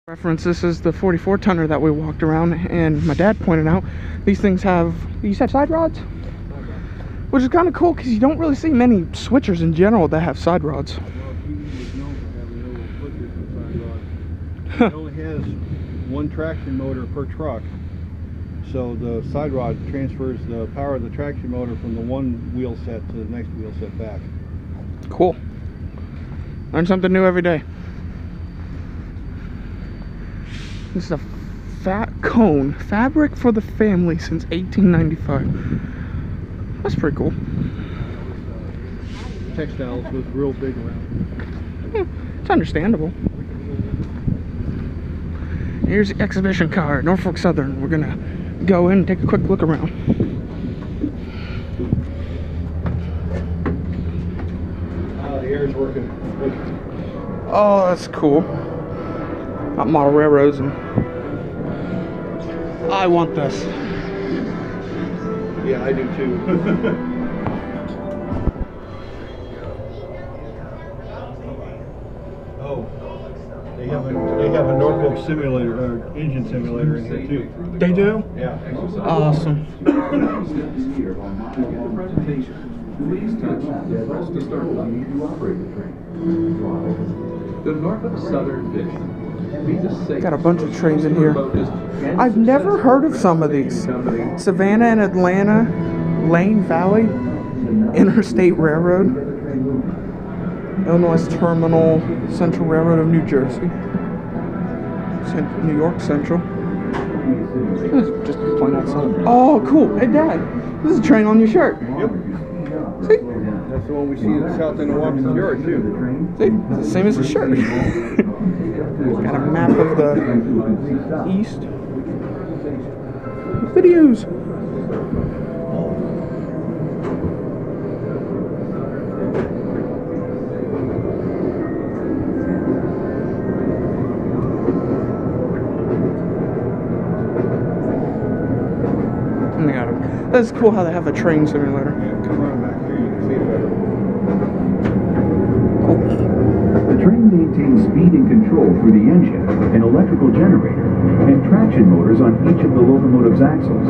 Reference, this is the 44 tonner that we walked around, and my dad pointed out these things have, you said side rods? Which is kind of cool because you don't really see many switchers in general that have side rods. Well, he was known for having no switchers with side rods. It only has one traction motor per truck, so the side rod transfers the power of the traction motor from the one wheel set to the next wheel set back. Cool. Learn something new every day. This is a fat cone, fabric for the family since 1895. That's pretty cool. Textiles was real big around. It's understandable. Here's the exhibition car, Norfolk Southern. We're gonna go in and take a quick look around. The air is working. Oh, that's cool. Top model railroads, and I want this. Yeah, I do too. Oh, they have a Norfolk simulator, engine simulator in here too. They do? Yeah. Awesome. The Norfolk Southern Vision. Got a bunch of trains in here. I've never heard of some of these. Savannah and Atlanta, Lane Valley, Interstate Railroad, Illinois Terminal, Central Railroad of New Jersey, New York Central. Just plain old Southern. Oh, cool. Hey, Dad, this is a train on your shirt. Yep. See? That's the one we see in the south end of Washington Yard too. See? It's the same as the shirt. Got a map of the east. Videos. And they got 'em. That's cool how they have a train simulator. Yeah, come around back here, you can see it better. The train maintains speed and control through the engine, an electrical generator, and traction motors on each of the locomotive's axles.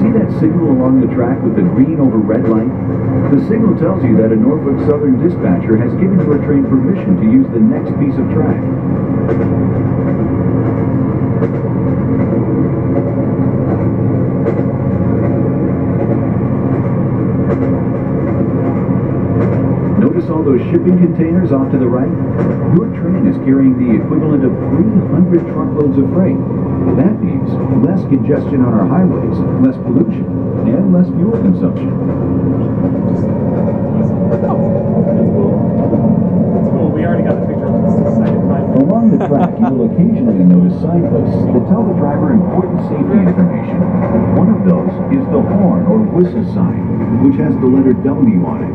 See that signal along the track with the green over red light? The signal tells you that a Norfolk Southern dispatcher has given your train permission to use the next piece of track. Notice all those shipping containers off to the right? Your train is carrying the equivalent of 300 truckloads of freight. That means less congestion on our highways, less pollution, and less fuel consumption. Well, we already got the picture of this second time. Along the track, you will occasionally notice signposts that tell the driver important safety information. One of those is the horn or whistle sign, which has the letter W on it.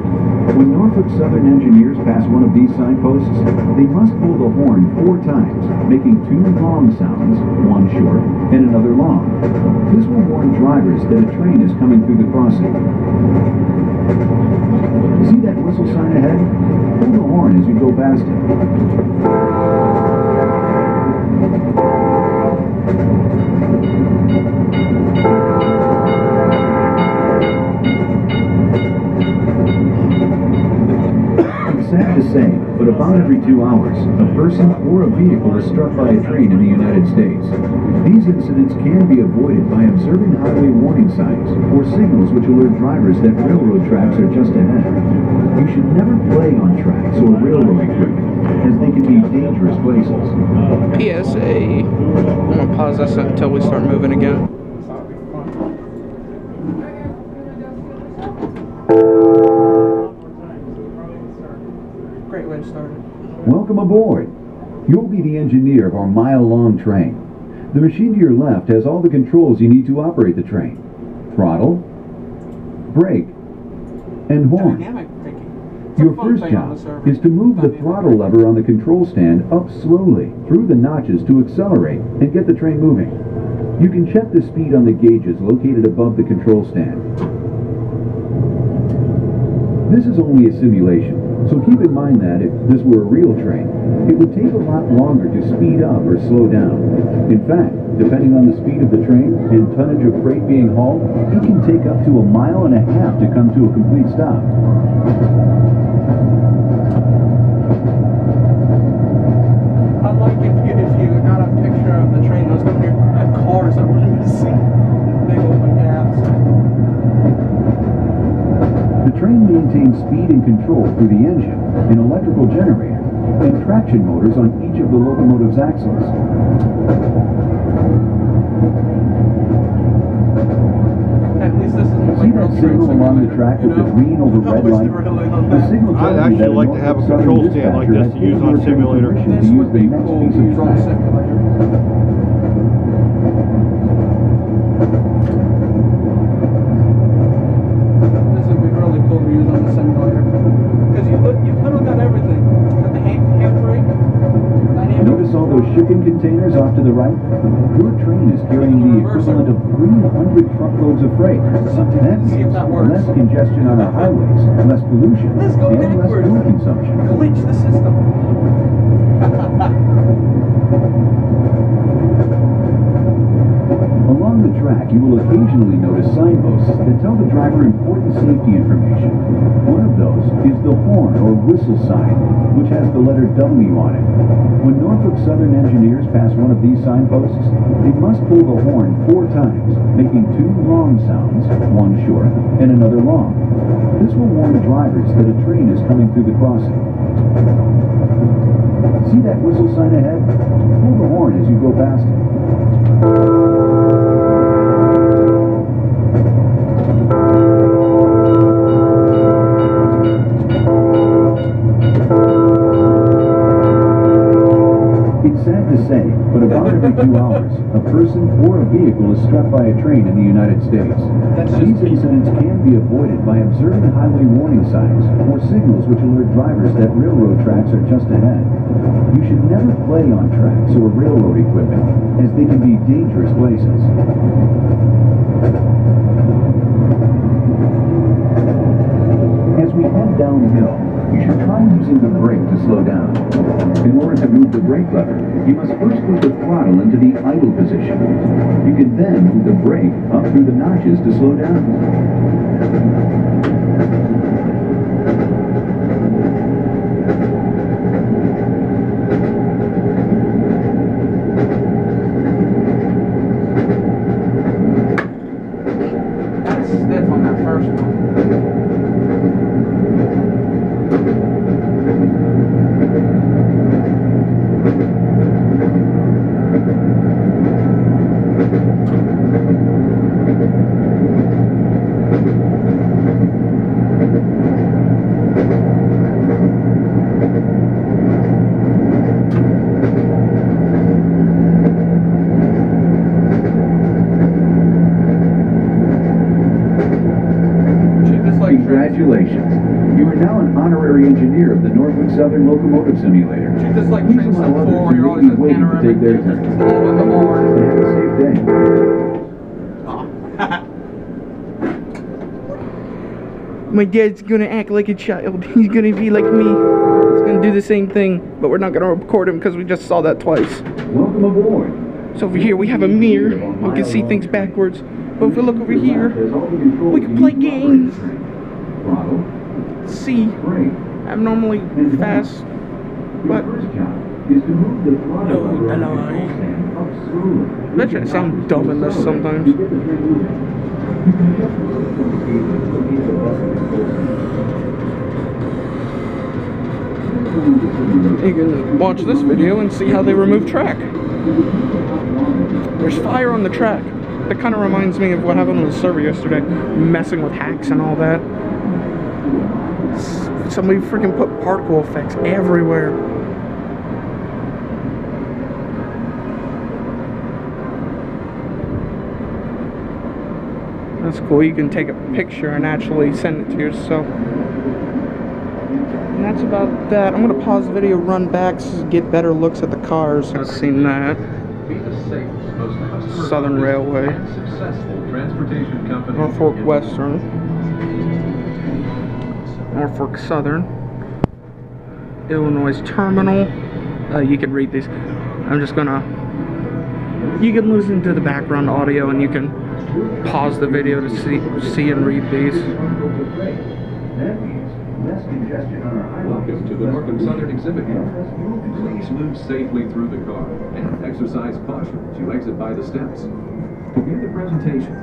When Norfolk Southern engineers pass one of these signposts, they must blow the horn 4 times, making 2 long sounds, one short and another long. This will warn drivers that a train is coming through the crossing. See that whistle sign ahead? Blow the horn as you go past it. Sad to say, but about every 2 hours, a person or a vehicle is struck by a train in the United States. These incidents can be avoided by observing highway warning signs or signals which alert drivers that railroad tracks are just ahead. You should never play on tracks or railroad equipment, as they can be dangerous places. PSA. I'm gonna pause this until we start moving again. Great way to start it. Welcome aboard. You'll be the engineer of our mile-long train. The machine to your left has all the controls you need to operate the train. Throttle, brake, and horn. Dynamic braking. Your first job is to move the throttle lever on the control stand up slowly through the notches to accelerate and get the train moving. You can check the speed on the gauges located above the control stand. This is only a simulation, So keep in mind that if this were a real train, it would take a lot longer to speed up or slow down. In fact, depending on the speed of the train and tonnage of freight being hauled, it can take up to 1.5 miles to come to a complete stop. I like if you got a picture of the train, those going to be cars that we're going to see. Big open gaps. The train maintains speed and control through the engine, an electrical generator, and traction motors on each of the locomotive's axles. At least this isn't See that signal along the track with the green over red light? The signal tells I'd you that actually like to have a Norfolk control Southern stand like dispatcher this to has use on a given simulator. permission to This use would the be next cool piece to of use on a track. simulator. This would be really cool to use on the simulator. Because you literally got everything. Got the handbrake, dynamic. Notice all those shipping containers off to the right? Your train is carrying the equivalent of 300 truckloads of freight. That See if that means works. less congestion on our highways, less pollution, Let's go and less backwards. fuel consumption. Glitch the system. Along the track, you will occasionally notice signposts that tell the driver important safety information. One of those is the horn or whistle sign, which has the letter W on it. When Norfolk Southern engineers pass one of these signposts, they must pull the horn 4 times, making 2 long sounds, one short and another long. This will warn drivers that a train is coming through the crossing. See that whistle sign ahead? Pull the horn as you go past it. It's sad to say, but about every 2 hours, a person or a vehicle is struck by a train in the United States. These incidents can be avoided by observing highway warning signs or signals which alert drivers that railroad tracks are just ahead. You should never play on tracks or railroad equipment, as they can be dangerous places. As we head downhill, you should try using the brake to slow down. In order to move the brake lever, you must first put the throttle into the idle position. You can then move the brake up through the notches to slow down. That's stiff on that first one. Congratulations. You are now an honorary engineer of the Norfolk Southern Locomotive Simulator. Treat this like Please train allow stuff others for who you're may always be at waiting to panoramic take their views. turn. It's a little bit more. And have a safe day. My dad's gonna act like a child. He's gonna be like me. He's gonna do the same thing, but we're not gonna record him because we just saw that twice. Welcome aboard. So over here we have a mirror. We can see things backwards. But if we look over here, we can play games. Throttle, See, brake. abnormally fast, but Your first job is to move the throttle No, lever on no. the control stand up slowly. I bet you I sound dumb in this sometimes. To get the train moving. You can adjust the signal speed with the piece of button control. You can watch this video and see how they remove track. There's fire on the track. That kind of reminds me of what happened on the server yesterday, messing with hacks and all that. Somebody freaking put particle effects everywhere. That's cool. You can take a picture and actually send it to yourself. And that's about that. I'm gonna pause the video, run back, to get better looks at the cars. I've seen that. Southern Railway, Norfolk Western, Norfolk Southern. Illinois Terminal. You can read these. I'm just gonna, you can listen to the background audio and you can pause the video to see and read these. That means less congestion on our highways. Welcome to the Norfolk Southern Exhibit. Please move safely through the car and exercise caution to exit by the steps. To view the presentation,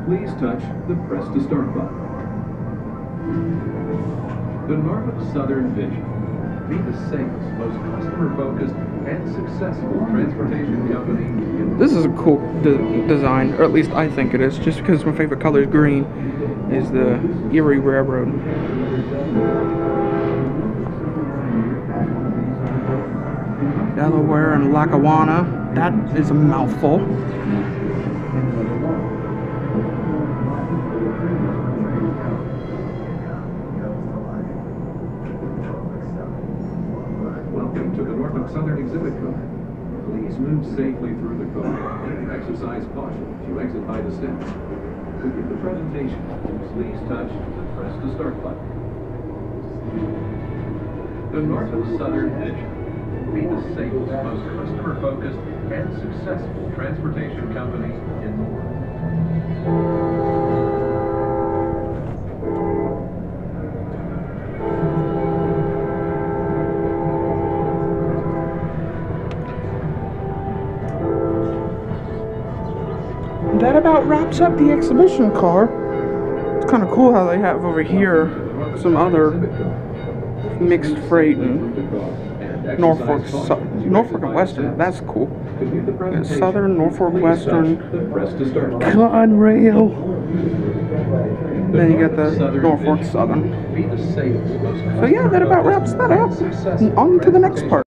please touch the Press to Start button. The Norfolk Southern Vision. Be the safest, most customer-focused, and successful transportation company in This is a cool design, or at least I think it is, just because my favorite color is green, is the Erie Railroad. Delaware and Lackawanna, that is a mouthful. Welcome to the Norfolk Southern Exhibit car. Please move safely through the car and exercise caution to exit by the steps. To view the presentation, please touch the Press to Start button. The Norfolk Southern Vision. Be the safest, most customer-focused, and successful transportation company in the world. That about wraps up the exhibition car. It's kind of cool how they have over here some other mixed freight and Norfolk and Western. That's cool. Southern, Norfolk Western, Conrail. Then you got the Norfolk Southern. So yeah, that about wraps that up. And on to the next part.